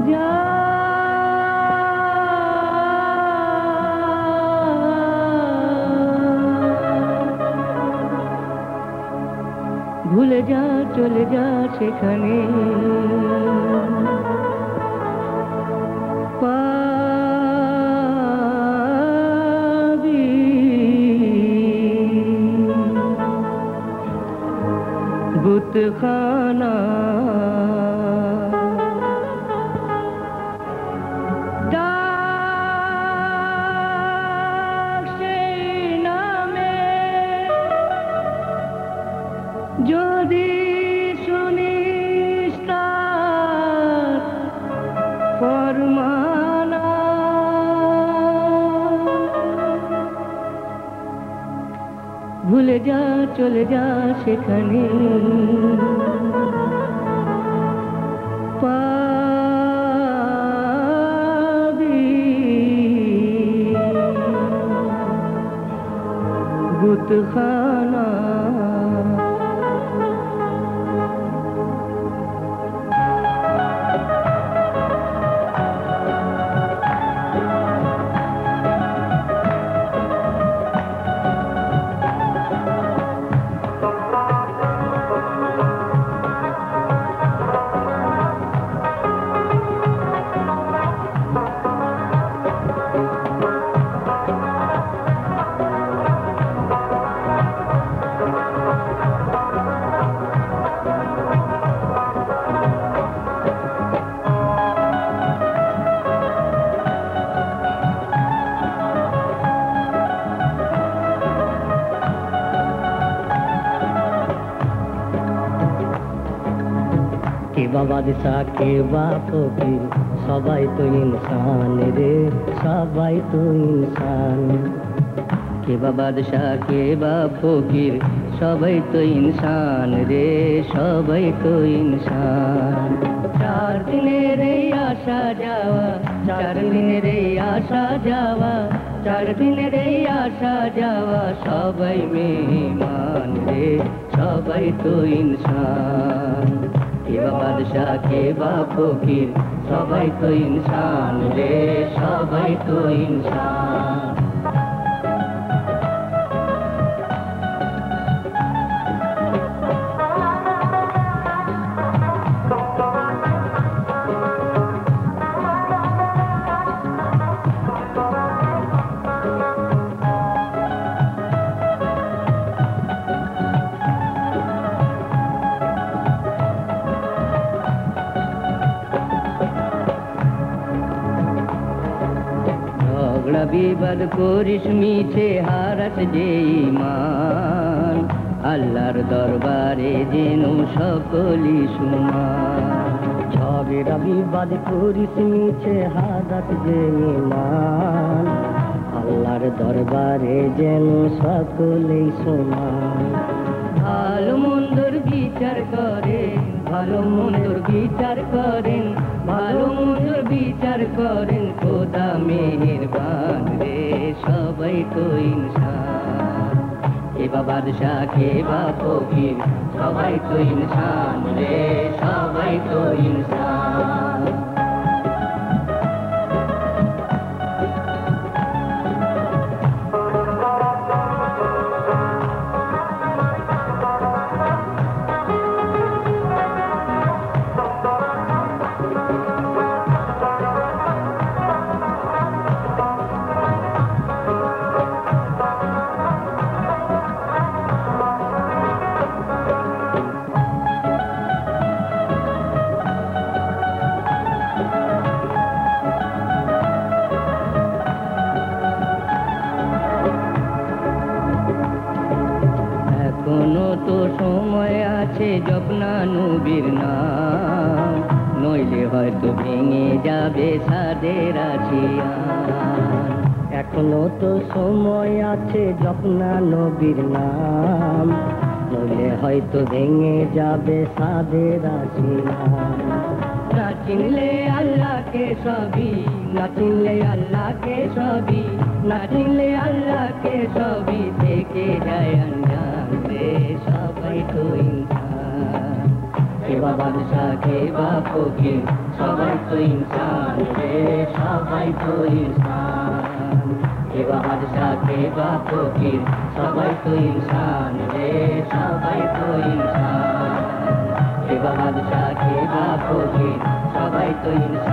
যা ভুলে যা চলে যা সেখানে পাবি বুতখানা ডাক সেই নামে যদি শুনিস তার ফরমানা ভুলে যা চলে যা সেখানে পাবি বুতখানা কে বা বাদশা কে বা ফকির সবাই তো ইনসান রে সবাই তো ইনসান কে বা বাদশা কে বা ফকির সবাই তো ইনসান রে সবাই তো ইনসান চার দিনের এই আসা যাওয়া চার দিনের এই আসা যাওয়া চার দিনের এই আসা যাওয়া সবাই মেহমান রে সবাই তো ইনসান কে বা বাদশা কে বা ফকির সবাই তো ইনসান রে সবাই তো ইনসান ঝগড়া বিবাদ করিস মিছে হারাস যে ঈমান আল্লাহর দরবারে যেন সকলি সমান ঝগড়া বিবাদ করিস মিছে হারাস যে ঈমান আল্লাহর দরবারে যেন সকলেই সমান ভালো মন্দর বিচার করেন ভালো মন্দর বিচার করেন ভালো মন্দর বিচার করেন খোদা মেহেরবান রে সবাই তো ইনসান কে বা বাদশা কে বা ফকির সবাই তো ইনসান রে সবাই তো ইনসান এখনো তো সময় আছে জপনা নবীর নাম নইলে হয়তো ভেঙে যাবে সাদের আশিয়ান এখনো তো সময় আছে জপনা নবীর নাম নইলে হয়তো ভেঙে যাবে সাদের আশিয়ান না চিনলে আল্লাহকে সবই না চিনলে আল্লাহকে সবই না চিনলে আল্লাহকে সবই থেকে যায় আনজান রে সবাই তো ইনসান কে বা বাদশা কে বা ফকির সবাই তো ইনসান রে, সবাই তো ইনসান। কে বা বাদশা কে বা ফকির সবাই তো ইনসান রে, সবাই তো ইনসান। কে বা বাদশা কে বা ফকির সবাই তো ইনসান।